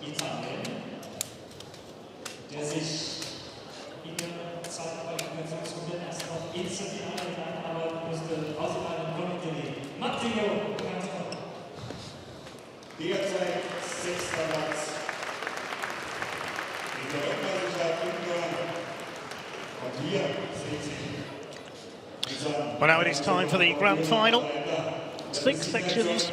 Italien, der sich in der zweiten Qualifikationsrunde erst noch ins Finale hineinarbeiten musste, außer einem Komitee. Matteo, derzeit 6. Platz in der Weltmeisterschaft Ungarn. Und hier sehen Sie. Well, now it is time for the grand final. 6 sections.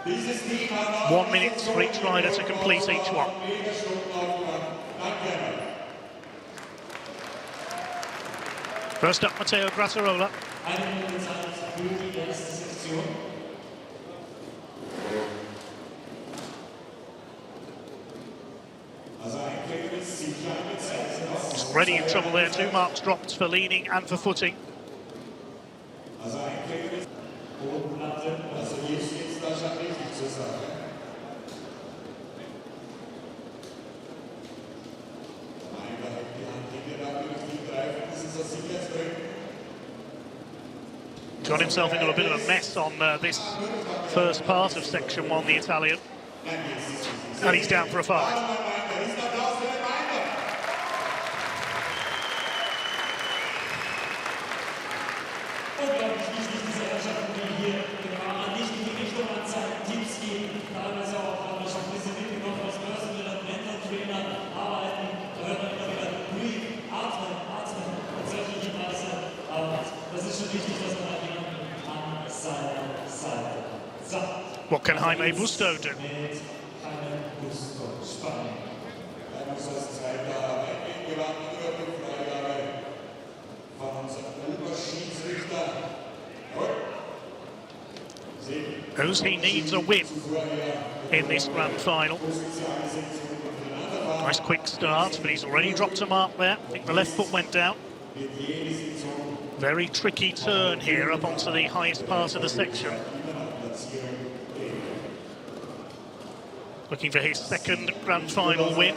1 minute for each rider to complete each one. First up, Matteo Grattarola. He's already in trouble there. 2 marks dropped for leaning and for footing. Got himself into a bit of a mess on this first part of section 1, the Italian. And he's down for a 5. What can Jaime Busto do? Knows he needs a win in this grand final. Nice quick start, but he's already dropped a mark there. I think the left foot went down. Very tricky turn here up onto the highest part of the section. Looking for his second grand final win,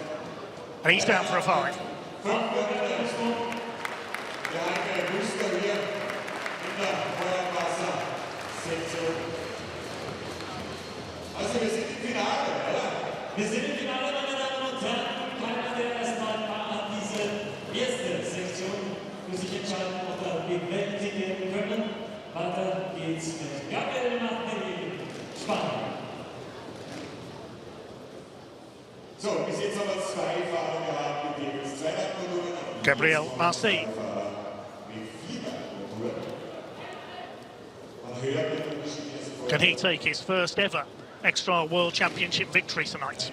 and he's down for a 5. Wir sind im Finale, meine Damen und Herren. Keiner der ersten beiden Fahrer hat diese erste Sektion für sich entscheiden oder bewältigen können. Weiter geht's mit Gabriel Martinelli, Spanien. So, bis jetzt haben wir 2 Fahrer gehabt, mit jeweils 2 Motoren. Gabriel Marseille. Can he take his first ever extra World Championship victory tonight?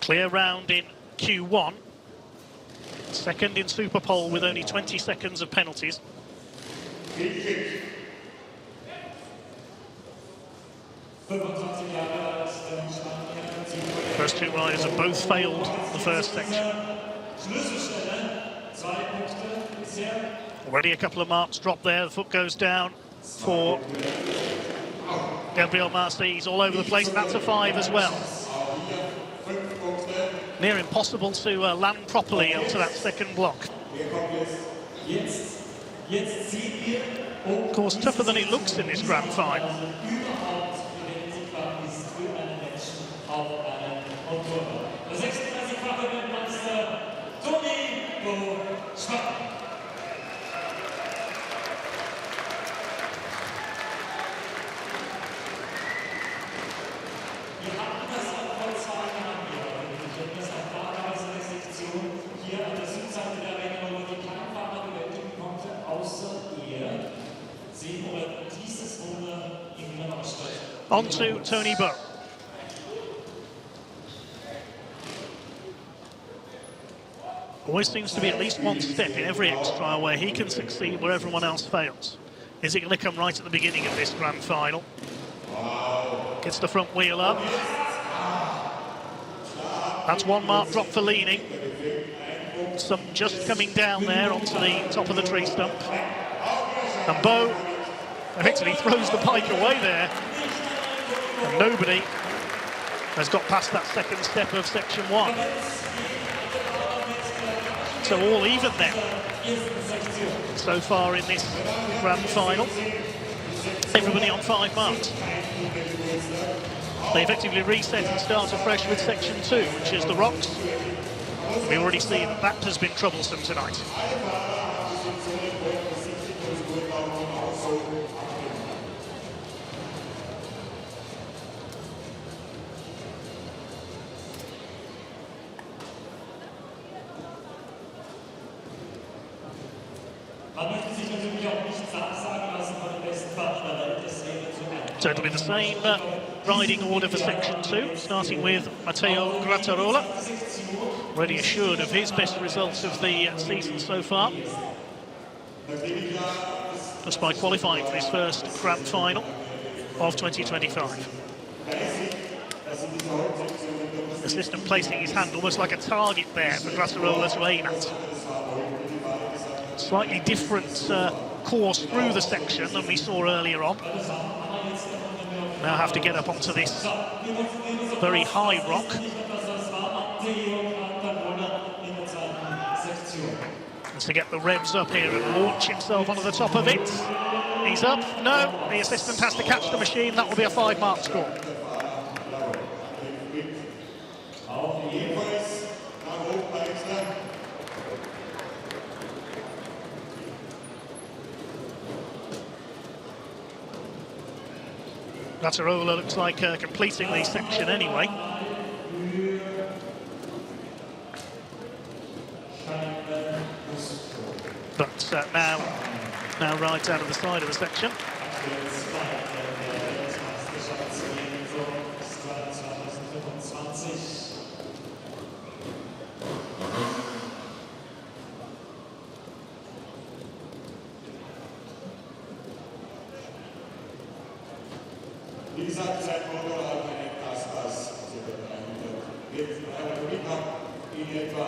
Clear round in Q1. Second in Superpole with only 20 seconds of penalties. First 2 riders have both failed the first section. Already a couple of marks dropped there. The foot goes down for Gabriel Marseille. He's all over the place. That's a 5 as well. Near impossible to land properly onto that second block. Of course, tougher than it looks in this grand final. On to Tony Bow. Always seems to be at least one step in every extra where he can succeed where everyone else fails. Is it going to come right at the beginning of this grand final? Gets the front wheel up. That's 1 mark drop for leaning. Some just coming down there onto the top of the tree stump. And Bow effectively throws the bike away there. And nobody has got past that second step of section 1. So all even then so far in this grand final. Everybody on 5 marks. They effectively reset and start afresh with section 2, which is the rocks. We already see that that has been troublesome tonight. So it'll be the same riding order for section 2, starting with Matteo Grattarola, already assured of his best results of the season so far, just by qualifying for his first Grand Final of 2025. The system placing his hand almost like a target there for Grattarola to aim at. Slightly different course through the section than we saw earlier on. Now have to get up onto this very high rock. And to get the revs up here and launch himself onto the top of it. He's up. No, the assistant has to catch the machine. That will be a 5-mark score. Grattarola looks like completing the section anyway. But now rides out of the side of the section. Wie gesagt, sein Motor hat einen Kastas, in etwa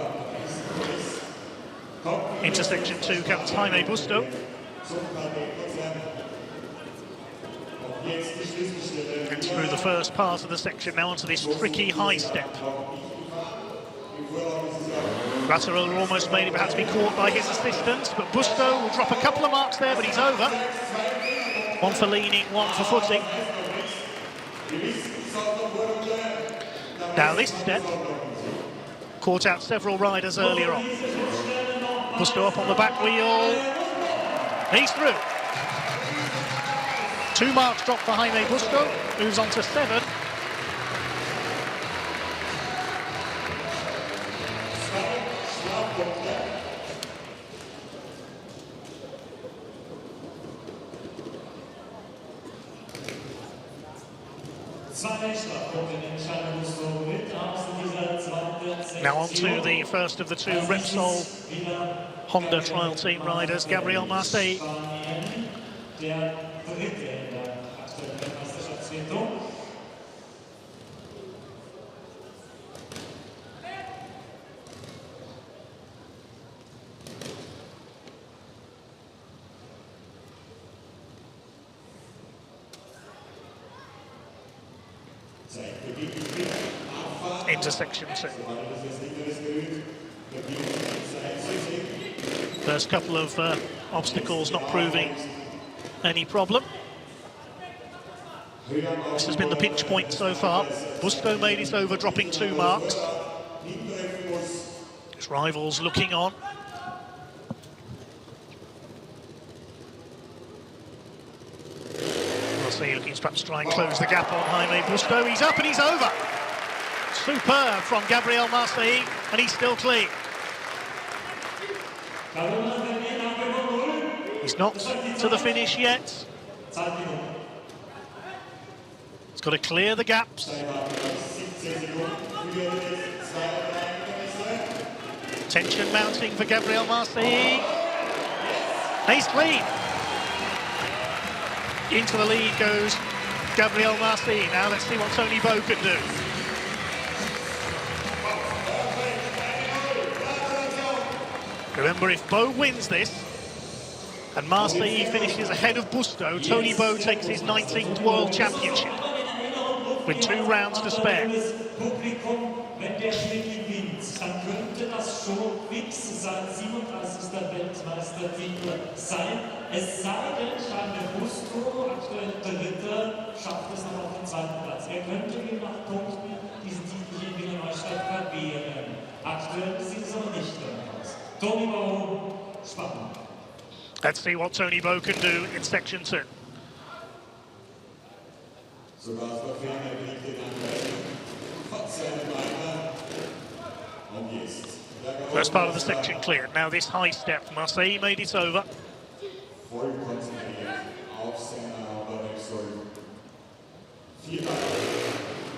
into section 2 comes Jaime Busto. And through the first part of the section, now onto this tricky high step. Grattarola almost made it, but had to be caught by his assistants, but Busto will drop a couple of marks there, but he's over. One for leaning, one for footing. Now this step caught out several riders earlier on. Busto up on the back wheel. He's through. 2 marks dropped for Jaime Busto, moves on to 7. Now on to the first of the 2 Repsol Honda Trial Team riders, Gabriel Marseille. Into section 2. First couple of obstacles not proving any problem. This has been the pinch point so far. Busto made it over, dropping 2 marks. His rivals looking on. We'll see, looking to perhaps try and close the gap on Jaime Busto. He's up and he's over. Superb from Gabriel Marseille, and he's still clean. He's not to the finish yet. He's got to clear the gaps. Tension mounting for Gabriel Marseille. He's clean. Into the lead goes Gabriel Marseille. Now let's see what Tony Bow can do. Remember, if Bow wins this, and Marseille finishes ahead of Busto, Tony Bow takes his 19th World Championship, with 2 rounds to spare. Publikum, wenn der hier gewinnt, dann könnte das schon fix sein 37. Weltmeistertitel sein. Es sei denn, Charles Gusto, aktuell Dritter, schafft es noch auf den zweiten Platz. Er könnte je nach Punkten diesen Titel hier in Wiener Neustadt verwehren. Aktuell sieht es aber nicht danach aus. Tony Bow, spannend. Let's see what Tony Bow can do in section 2. Sogar auf der Ferne liegt den Angriff von seinem Beiner. Und jetzt. First part of the section cleared. Now this high step. Marseille made it over. Voll konzentriert auf seine Hauptwechsel. Viermal.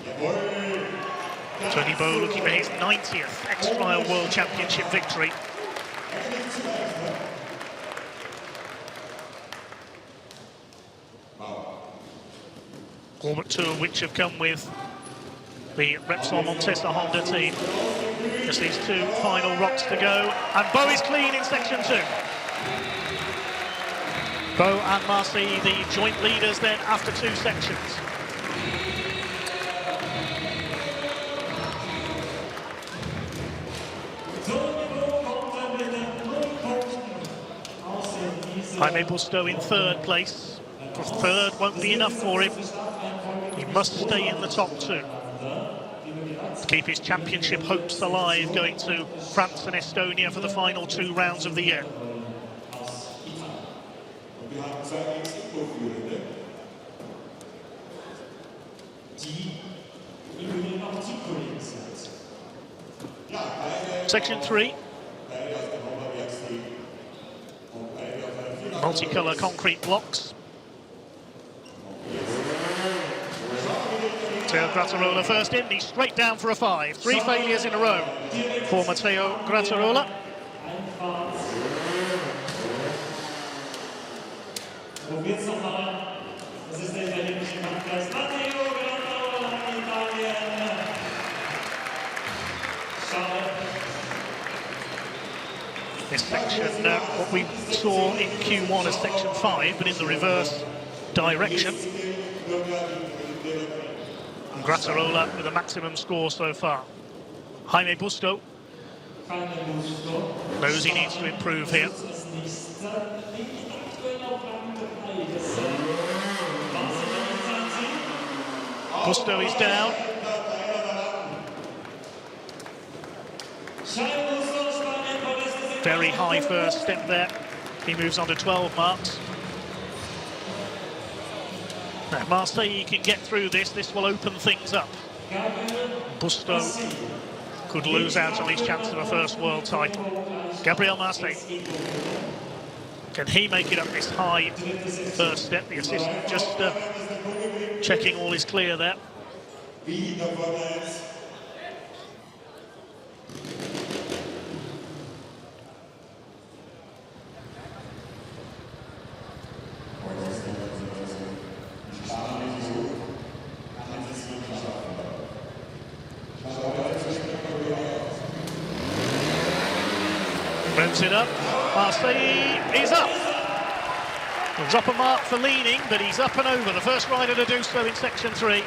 Jawohl! Tony Bow looking for his 90th X-Trial World Championship victory. All but two of which have come with the Repsol Montesa Honda team. Just these two final rocks to go, and Bow is clean in section 2. Bow and Marseille, the joint leaders then after two sections. Jaime Busto in third place. Third won't be enough for him. He must stay in the top two to keep his championship hopes alive going to France and Estonia for the final two rounds of the year. Section 3. Multicolour concrete blocks. Matteo Grattarola first in, he's straight down for a 5. 3 failures in a row for Matteo Grattarola. This section, what we saw in Q1 as section 5, but in the reverse direction. And Grattarola with a maximum score so far. Jaime Busto knows he needs to improve here. Busto is down. Very high first step there. He moves on to 12 marks. Now, Marseille can get through this. This will open things up. Busto could lose out on his chance of a first world title. Gabriel Marseille. Can he make it up this high first step? The assistant just checking all is clear there. Rounds it up. Marseille is up. He'll drop a mark for leaning, but he's up and over. The first rider to do so in section 3.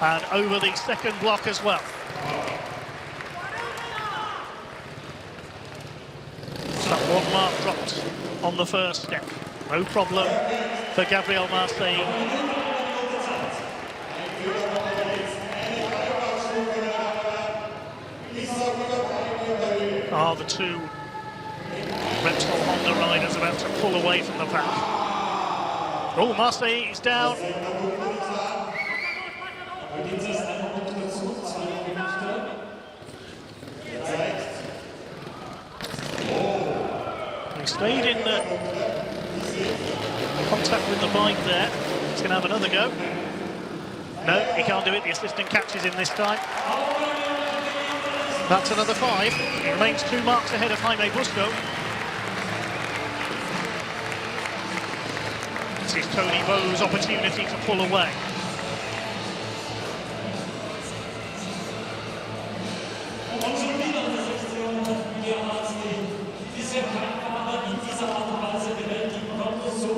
And over the second block as well. So that 1 mark dropped on the first step. No problem for Gabriel Marseille. Are the two Repsol Honda riders about to pull away from the pack? Oh, Marseille is down. He stayed in contact with the bike there. He's going to have another go. No, he can't do it. The assistant catches him this time. That's another 5. He remains 2 marks ahead of Jaime Busto. This is Tony Bow's opportunity to pull away. Diese Fahrer in dieser Art und Weise bewältigen konnte, so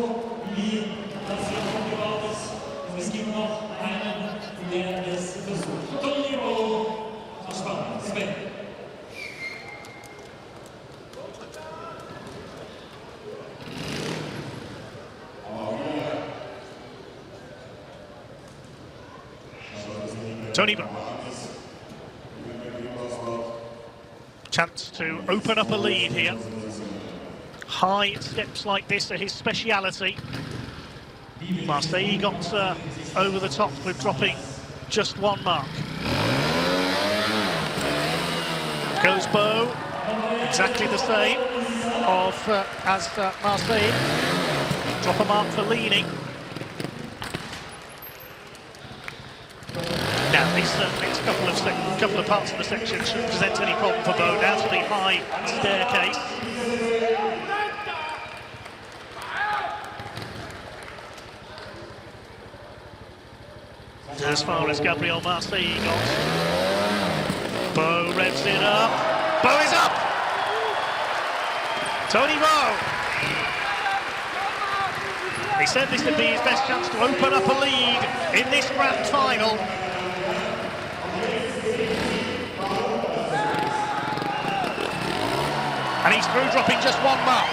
wie das Tony Beau. Chance to open up a lead here. High steps like this are his speciality. Marseille got over the top with dropping just one mark. Goes Beau, exactly the same as Marseille. Drop a mark for leaning. Now, these next couple of parts of the section shouldn't present any problem for Beau. Down to the high staircase. As far as Gabriel Marseille got. Beau revs it up. Beau is up! Tony Beau! He said this would be his best chance to open up a lead in this grand final. And he's through, dropping just one mark.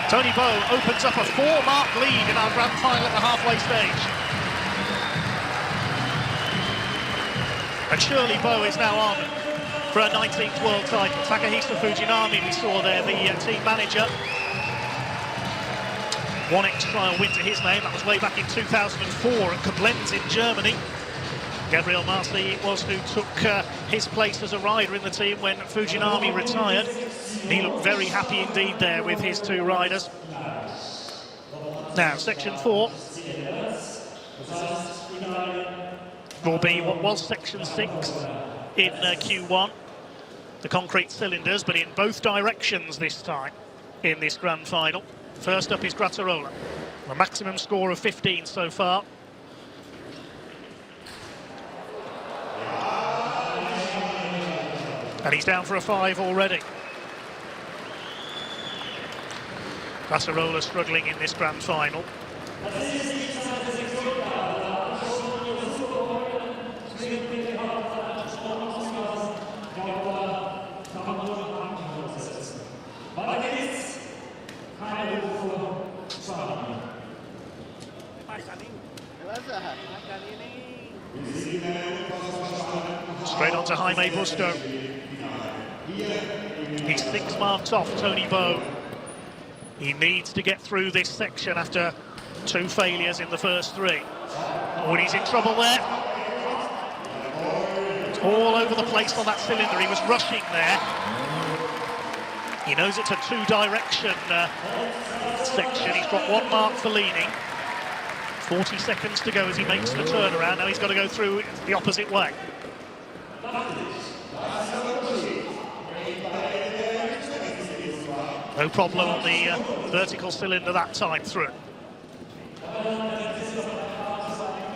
Tony Beau opens up a 4-mark lead in our grand final at the halfway stage. And surely Beau is now on for a 19th world title. Takahisa Fujinami, we saw there, the team manager. One X-Trial win to his name, that was way back in 2004 at Koblenz in Germany. Gabriel Marseille it was who took his place as a rider in the team when Fujinami retired. He looked very happy indeed there with his two riders. Now, Section 4 will be what was Section 6 in Q1. The concrete cylinders, but in both directions this time in this grand final. First up is Grattarola. A maximum score of 15 so far. And he's down for a 5 already. Grattarola struggling in this grand final. Straight on to Jaime Busto. He's 6 marks off Tony Beau. He needs to get through this section after 2 failures in the first 3. Oh, and he's in trouble there. It's all over the place on that cylinder. He was rushing there. He knows it's a 2-direction section. He's got 1 mark for leaning. 40 seconds to go as he makes the turnaround. Now he's got to go through the opposite way. No problem on the vertical cylinder that time through.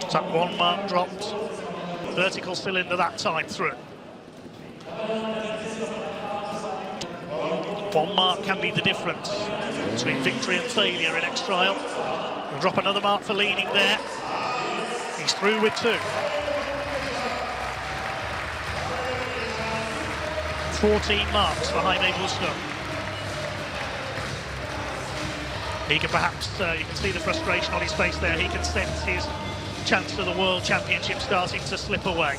So that 1 mark dropped. Vertical cylinder that time through. 1 mark can be the difference between victory and failure in X-Trial. He'll drop another mark for leaning there. He's through with 2. 14 marks for Jaime Busto. He can perhaps, you can see the frustration on his face there. He can sense his chance for the World Championship starting to slip away.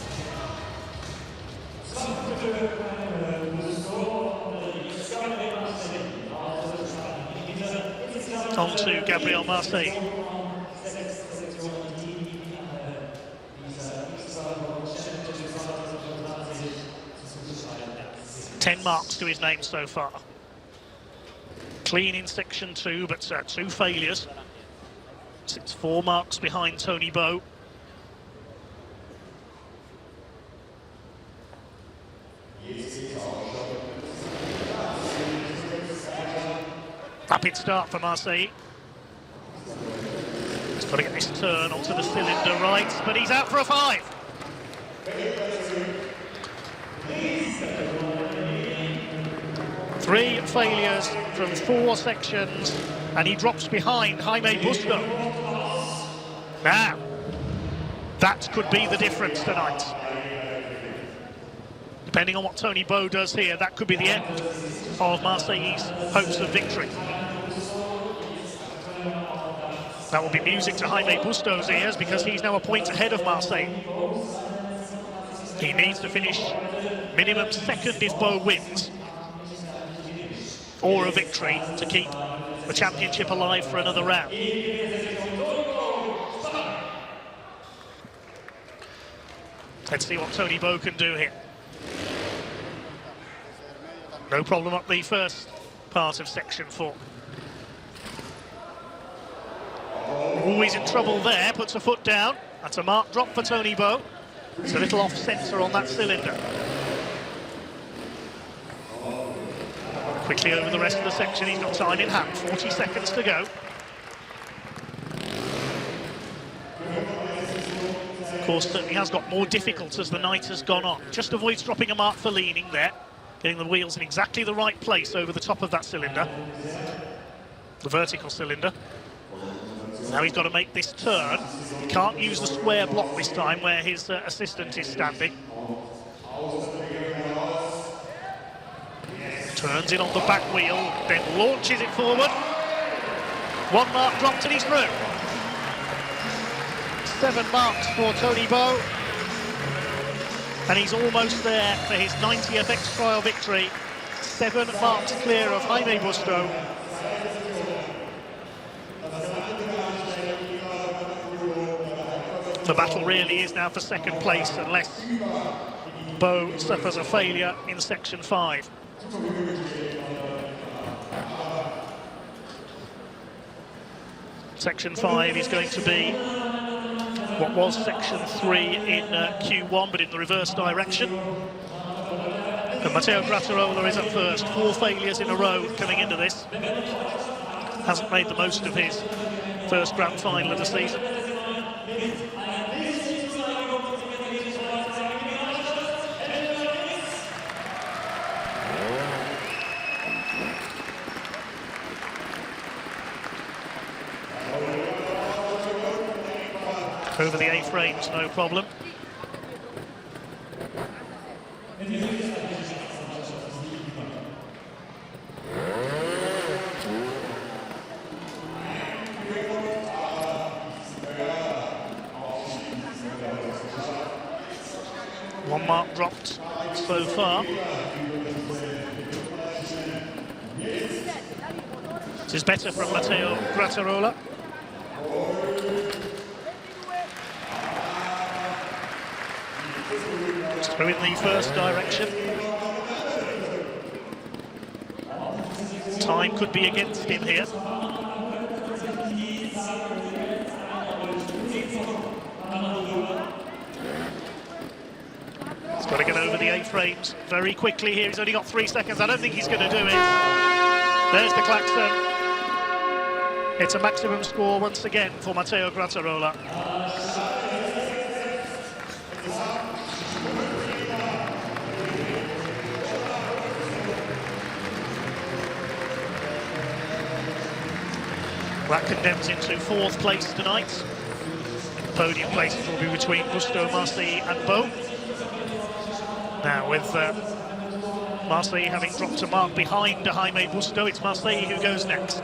On to Gabriel Marseille. 10 marks to his name so far. Clean in Section 2, but 2 failures. Sits 4 marks behind Tony Beau. Rapid start for Marseille. He's got to get this turn onto the cylinder right, but he's out for a 5. 3 failures from 4 sections, and he drops behind Jaime Busto. Now, that could be the difference tonight. Depending on what Tony Beau does here, that could be the end of Marseille's hopes of victory. That will be music to Jaime Busto's ears because he's now a point ahead of Marseille. He needs to finish minimum second if Bo wins, or a victory to keep the championship alive for another round. Let's see what Tony Bo can do here. No problem up the first part of section 4. Always in trouble there, puts a foot down. That's a marked drop for Tony Bo. It's a little off-centre on that cylinder. Quickly over the rest of the section, he's got time in hand, 40 seconds to go. Of course, certainly has got more difficult as the night has gone on. Just avoids dropping a mark for leaning there, getting the wheels in exactly the right place over the top of that cylinder, the vertical cylinder. Now he's got to make this turn. He can't use the square block this time where his assistant is standing. Turns in on the back wheel, then launches it forward. One mark dropped and he's through. 7 marks for Tony Bo. And he's almost there for his 90th X-Trial victory. 7 marks clear of Jaime Busto. The battle really is now for second place unless Bo suffers a failure in section 5. Section 5 is going to be what was section 3 in Q1, but in the reverse direction. And Matteo Grattarola is at first. 4 failures in a row coming into this. Hasn't made the most of his first grand final of the season. Over the A-frames, no problem. One mark dropped so far. This is better from Matteo Grattarola. Through in the first direction. Time could be against him here. He's got to get over the A-frames very quickly here. He's only got 3 seconds. I don't think he's going to do it. There's the klaxon. It's a maximum score once again for Matteo Grattarola. That condemns into 4th place tonight. The podium places will be between Busto, Marseille and Bo. Now with Marseille having dropped a mark behind Jaime Busto, it's Marseille who goes next.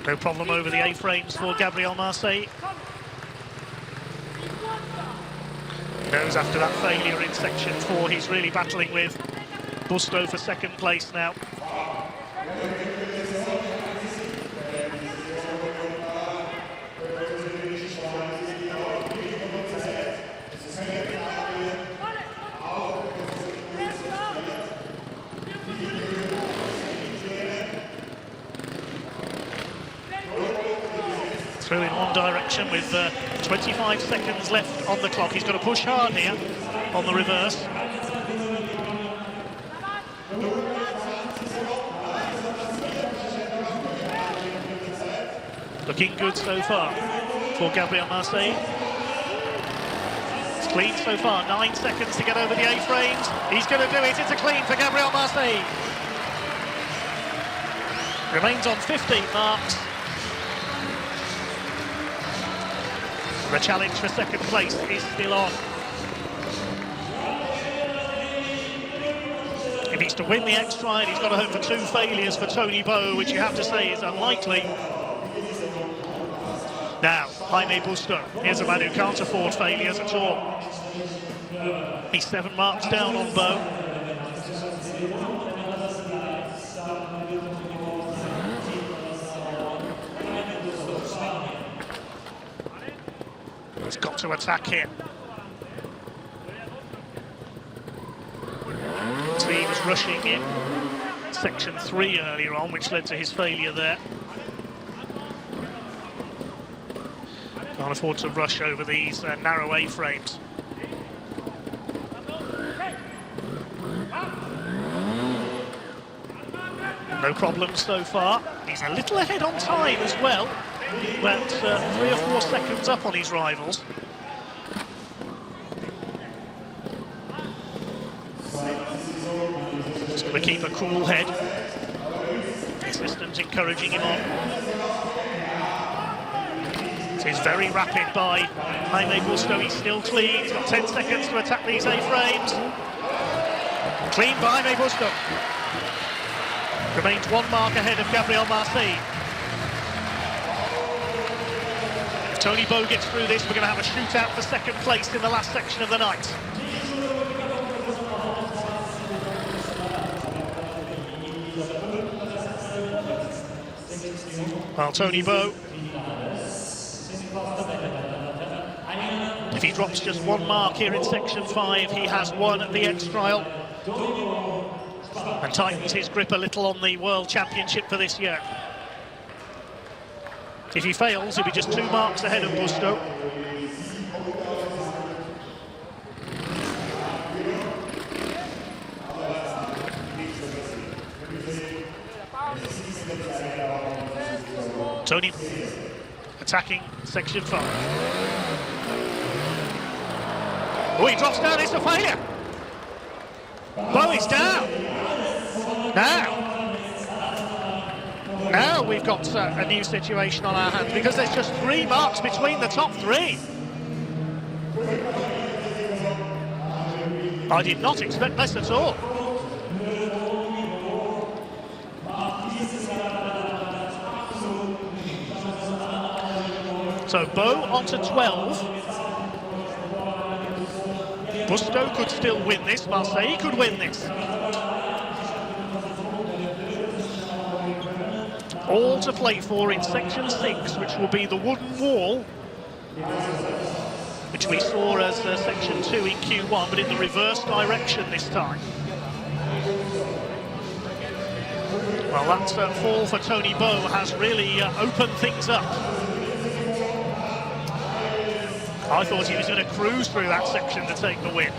No problem over the A-frames for Gabriel Marseille. Knows after that failure in section 4, he's really battling with Busto for second place now. Through in one direction with 25 seconds left on the clock. He's got to push hard here on the reverse. Looking good so far for Gabriel Marseille. He's Clean so far, 9 seconds to get over the A-frames. He's going to do it, it's a clean for Gabriel Marseille. Remains on 15 marks. The challenge for second place is still on. If he's to win the extra, and he's got to hope for 2 failures for Tony Bowe, which you have to say is unlikely. Now, Jaime Busto, here's a man who can't afford failures at all. He's 7 marks down on Bowe. He's got to attack here. He was rushing in section 3 earlier on, which led to his failure there. Can't afford to rush over these narrow A-frames. No problems so far. He's a little ahead on time as well. About 3 or 4 seconds up on his rivals. Just going to keep a cool head. The assistant's encouraging him on. It is very rapid by Jaime Busto. He's still clean. He's got 10 seconds to attack these A-frames. Clean by Jaime Busto. Remains 1 mark ahead of Gabriel Marseille. If Tony Bowe gets through this, we're going to have a shootout for second place in the last section of the night. Well, Tony Bowe, if he drops just 1 mark here in section 5, he has won at the X-Trial and tightens his grip a little on the World Championship for this year. If he fails, he'll be just 2 marks ahead of Busto. Tony attacking section 5. Oh, he drops down, it's a failure. Bowe is down. Now we've got a new situation on our hands because there's just 3 marks between the top 3. I did not expect this at all. So Bowe onto 12. Busto could still win this. Marseille could win this. All to play for in section 6, which will be the wooden wall, which we saw as section 2 in Q1, but in the reverse direction this time. Well, that fall for Tony Bowe has really opened things up. I thought he was going to cruise through that section to take the win.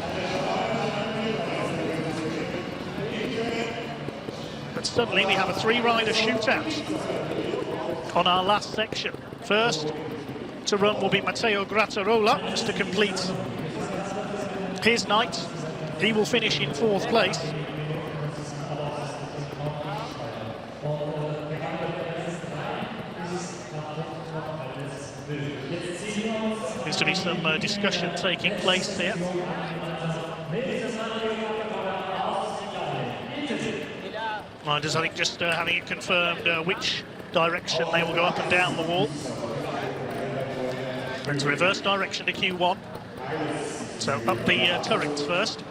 But suddenly we have a 3-rider shootout on our last section. First to run will be Matteo Grattarola, just to complete his night. He will finish in 4th place. Seems to be some discussion taking place here. Minders, I think, just having it confirmed which direction they will go up and down the wall. It's reverse direction to Q1. So up the turrets first.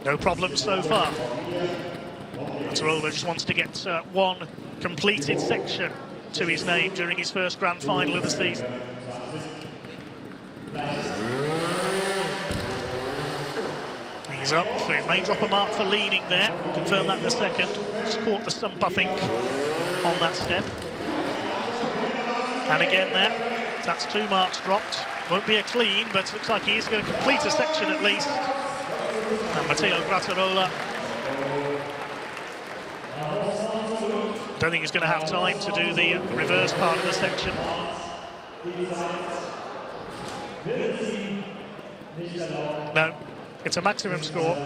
No problem so far. Grattarola just wants to get 1 completed section to his name during his first grand final of the season. He's up. So he may drop a mark for leaning there. Confirm that in a second. Just caught the stump, I think, on that step. And again there, that's 2 marks dropped. Won't be a clean, but looks like he is going to complete a section at least. And Matteo Grattarola, don't think he's going to have time to do the reverse part of the section. No, it's a maximum score.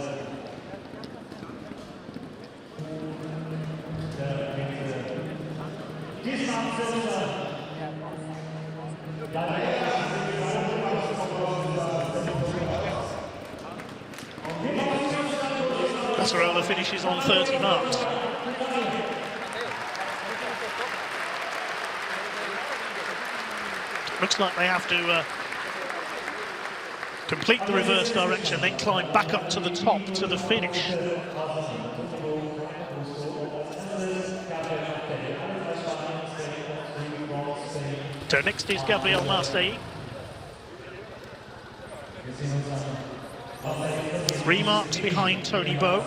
Grattarola finishes on 30 marks. Looks like they have to complete the reverse direction, then climb back up to the top to the finish. So next is Gabriel Marseille. 3 marks behind Tony Bowe.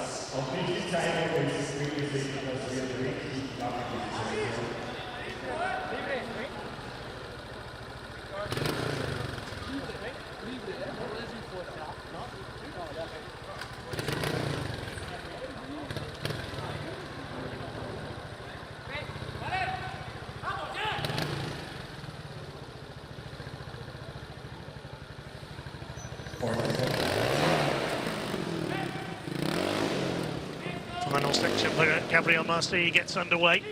Final section where Gabriel Marseille gets underway.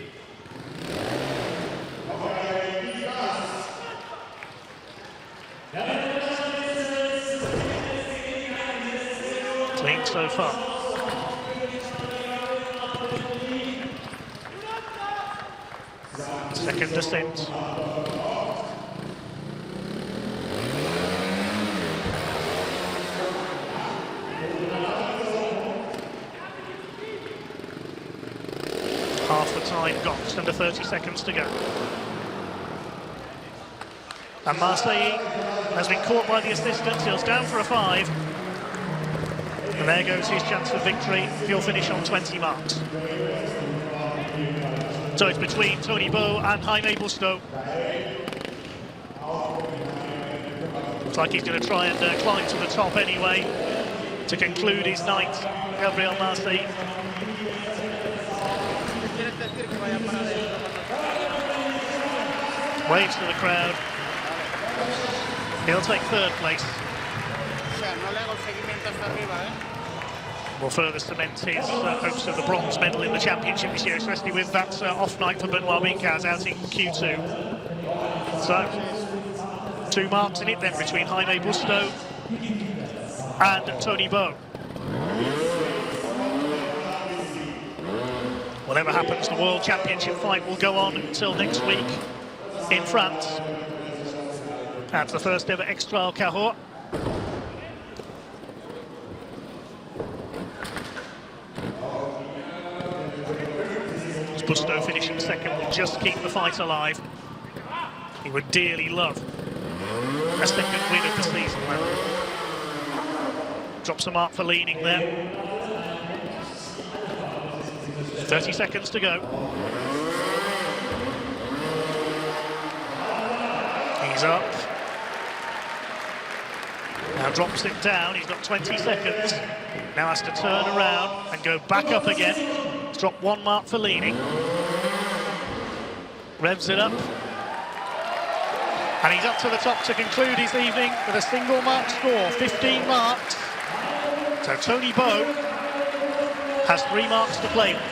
Clean so far. Second descent. Half the time gone, just under 30 seconds to go. And Marseille has been caught by the assistant, he's down for a 5. And there goes his chance of victory. He'll finish on 20 marks. So it's between Tony Bowe and Jaime Busto. Looks like he's going to try and climb to the top anyway to conclude his night. Gabriel Marseille. Waves to the crowd. He'll take 3rd place. Will further cement his hopes of the bronze medal in the championship this year, especially with that off night for Benoit Bincaz out in Q2. So, 2 marks in it then between Jaime Busto and Tony Bowe. Whatever happens, the World Championship fight will go on until next week in France. That's the first ever Extra Cahors. Busto finishing 2nd will just keep the fight alive. He would dearly love a 2nd win of the season. Drops a mark for leaning there. 30 seconds to go. He's up. Now drops it down, he's got 20 seconds. Now has to turn around and go back up again. He's dropped 1 mark for leaning. Revs it up. And he's up to the top to conclude his evening with a single mark score, 15 marks. So Tony Bowe has 3 marks to play with.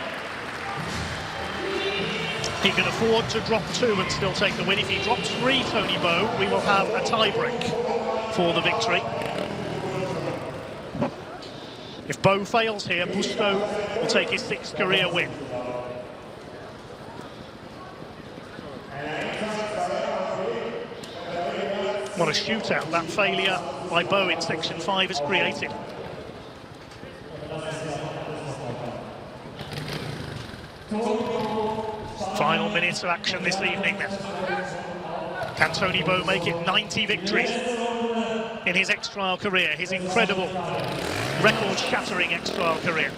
He can afford to drop 2 and still take the win. If he drops 3, Tony Bowe, we will have a tie-break for the victory. If Bowe fails here, Busto will take his 6th career win. What a shootout that failure by Bowe in section 5 has created. Final minutes of action this evening then. Can Tony Bowe make it 90 victories in his X-Trial career, his incredible, record-shattering X-Trial career?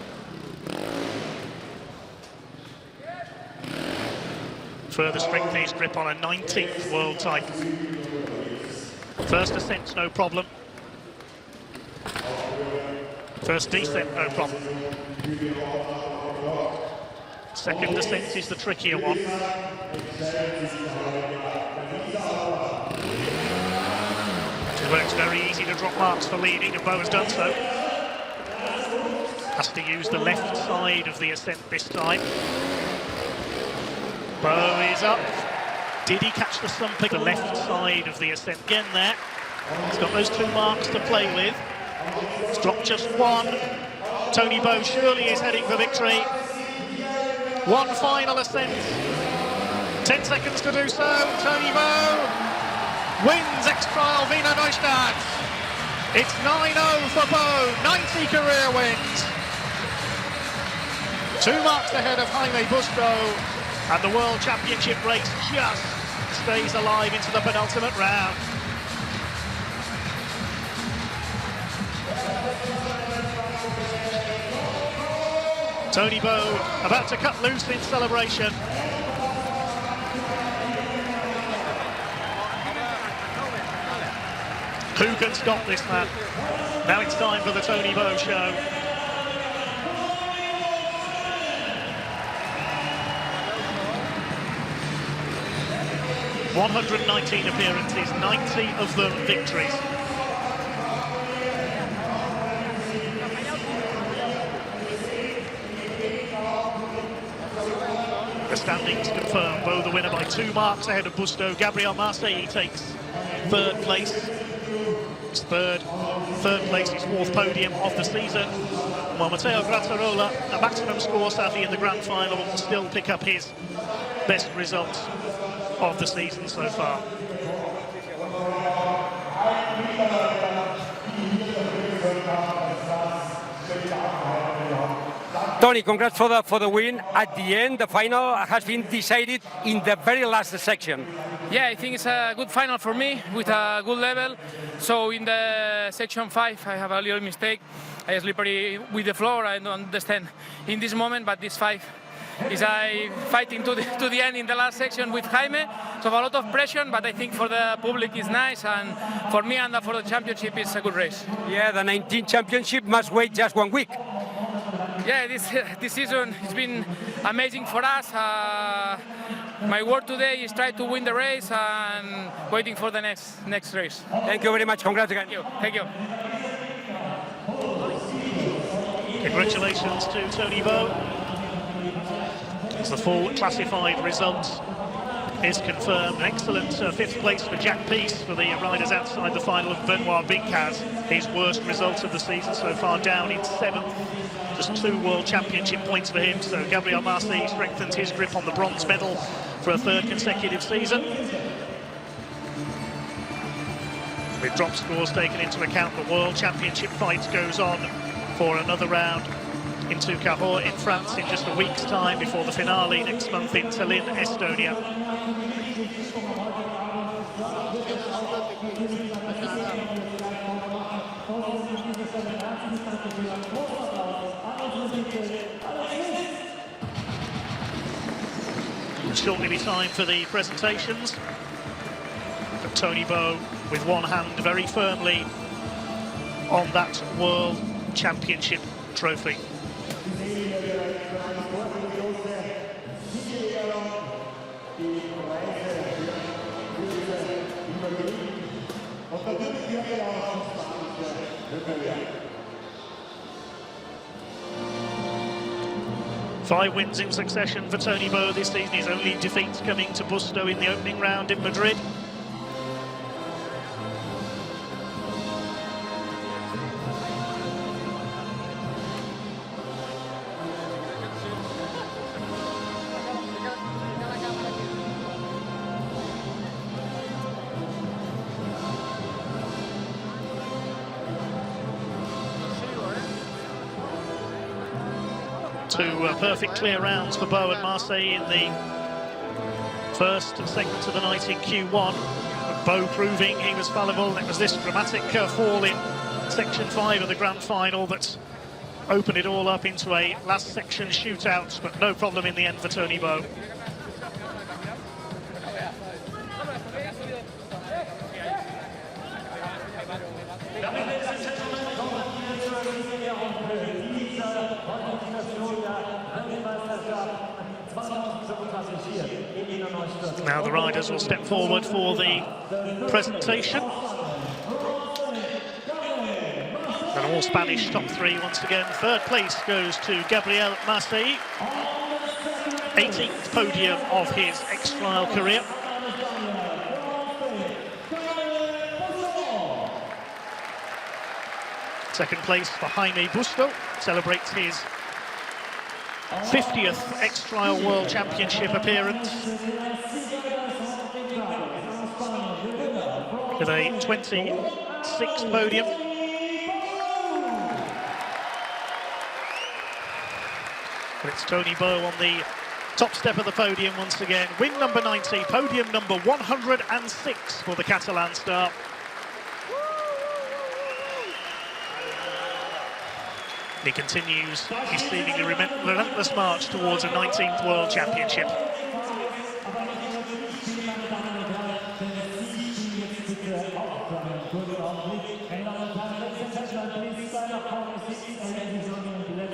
further strengthen his grip on a 19th world title. First ascent's no problem. First descent, no problem. Second ascent is the trickier one. Where it's very easy to drop marks for leading, and Bo has done so. Has to use the left side of the ascent this time. Bo is up. Did he catch the slumping? The left side of the ascent again there. He's got those 2 marks to play with. He's dropped just 1. Tony Bo surely is heading for victory. 1 final ascent. 10 seconds to do so. Tony Bo wins X-Trial Wiener Neustadt. It's 9-0 for Bo. 90 career wins. 2 marks ahead of Jaime Busto. And the World Championship race just stays alive into the penultimate round. Tony Bo about to cut loose in celebration. Who can stop this man? Now it's time for the Tony Bo show. ...119 appearances, 90 of them victories. The standings confirm Bo the winner by 2 marks ahead of Busto. Gabriel Marseille takes 3rd place. His third place, his 4th podium of the season. While Matteo Grattarola, a maximum score sadly in the grand final, will still pick up his best result of the season so far. Tony, congrats for the win. At the end, the final has been decided in the very last section. Yeah, I think it's a good final for me with a good level. So in the section 5, I have a little mistake. I slippery with the floor. I don't understand in this moment, but this 5 is I fighting to the end in the last section with Jaime. So a lot of pressure, but I think for the public is nice, and for me and for the championship it's a good race. Yeah, the 19 championship must wait just 1 week. Yeah, this season has been amazing for us. My word today is try to win the race and waiting for the next race. Thank you very much. Congrats again. Thank you. Congratulations to Tony Bo. As the full classified result is confirmed. An excellent 5th place for Jack Peace for the riders outside the final of Benoit Bincaz. His worst result of the season so far, down in 7th. Just 2 World Championship points for him. So Gabriel Marseille strengthens his grip on the bronze medal for a 3rd consecutive season. With drop scores taken into account, the World Championship fight goes on for another round into Cahors in France in just a week's time before the finale next month in Tallinn, Estonia. It'll shortly be time for the presentations. But Tony Bo with one hand very firmly on that World Championship trophy. Five wins in succession for Tony Bo this season. His only defeats coming to Busto in the opening round in Madrid. Two perfect clear rounds for Bo and Marseille in the first and segment of the night in Q1. But Bo proving he was fallible. It was this dramatic fall in section 5 of the grand final that opened it all up into a last section shootout, but no problem in the end for Tony Bo. Now the riders will step forward for the presentation. An all-Spanish top three once again. Third place goes to Gabriel Marseille. 18th podium of his X-Trial career. Second place for Jaime Busto, celebrates his 50th X-Trial World Championship appearance with a 26th podium. And it's Tony Bowe on the top step of the podium once again. Win number 90, podium number 106 for the Catalan star. He continues his seemingly relentless march towards a 19th World Championship.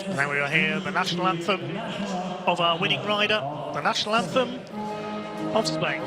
And then we will hear the national anthem of our winning rider, the national anthem of Spain.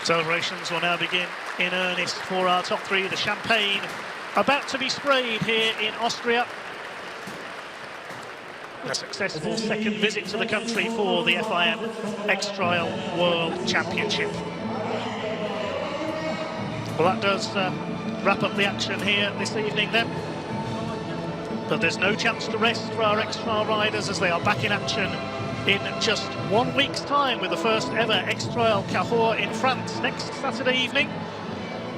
Celebrations will now begin in earnest for our top three. The champagne about to be sprayed here in Austria. A successful second visit to the country for the FIM X-Trial World Championship. Well, that does wrap up the action here this evening then. But there's no chance to rest for our X-Trial riders as they are back in action in just 1 week's time with the first ever X-Trial Cahors in France next Saturday evening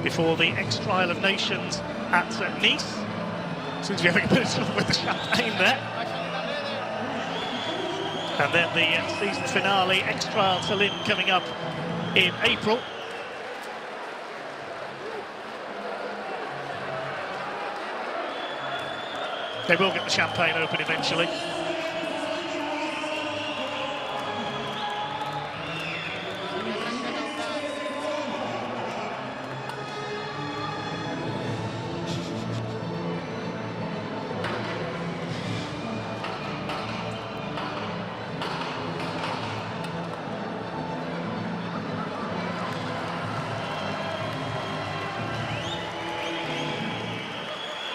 before the X-Trial of Nations at Nice. Seems to be having a bit of trouble with the champagne there. And then the season finale, X-Trial Tallinn, coming up in April. They will get the champagne open eventually.